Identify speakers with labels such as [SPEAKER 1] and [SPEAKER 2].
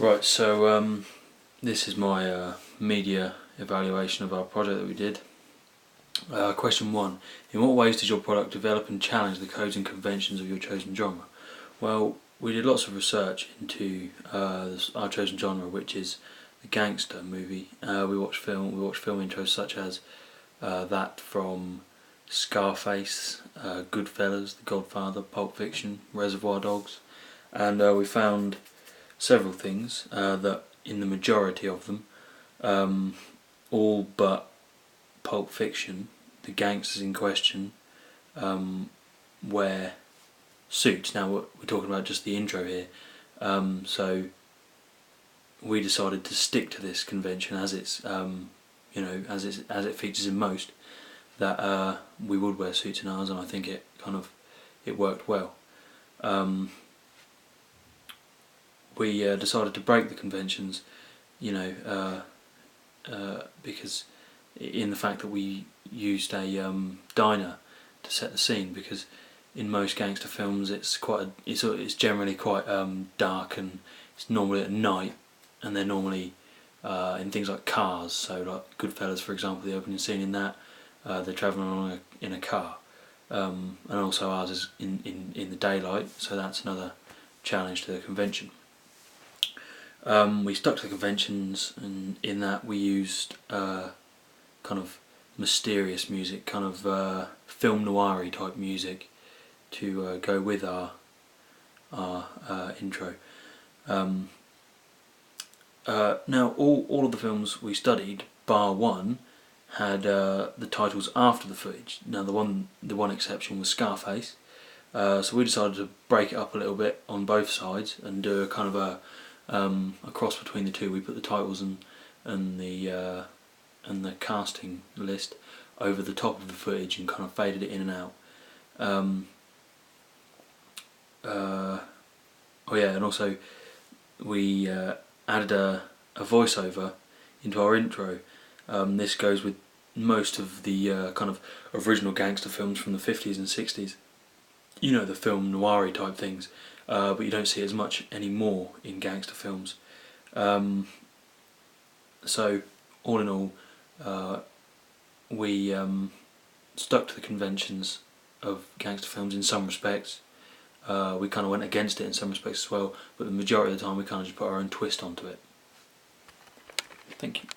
[SPEAKER 1] Right, so this is my media evaluation of our project that we did. Question 1. In what ways does your product develop and challenge the codes and conventions of your chosen genre? Well, we did lots of research into our chosen genre, which is the gangster movie. We watched film intros such as that from Scarface, Goodfellas, The Godfather, Pulp Fiction, Reservoir Dogs, and we found several things that in the majority of them, all but Pulp Fiction, the gangsters in question wear suits. Now we're talking about just the intro here, so we decided to stick to this convention as it's as it features in most, that we would wear suits in ours, and I think it worked well. We decided to break the conventions, because in the fact that we used a diner to set the scene, because in most gangster films it's generally quite dark, and it's normally at night, and they're normally in things like cars. So like Goodfellas, for example, the opening scene in that, they're travelling along in a car, and also ours is in the daylight, so that's another challenge to the convention. We stuck to the conventions, and in that we used kind of mysterious music, kind of film noir-y type music to go with our intro. Now all of the films we studied, bar one, had the titles after the footage. Now the one exception was Scarface, so we decided to break it up a little bit on both sides and do a kind of a cross between the two. We put the titles and the casting list over the top of the footage and kind of faded it in and out. Oh yeah, and also we added a voiceover into our intro. This goes with most of the kind of original gangster films from the 50s and 60s. You know, the film noir-y type things, but you don't see it as much anymore in gangster films. So all in all, we stuck to the conventions of gangster films in some respects. We kind of went against it in some respects as well, but the majority of the time we kind of just put our own twist onto it. Thank you.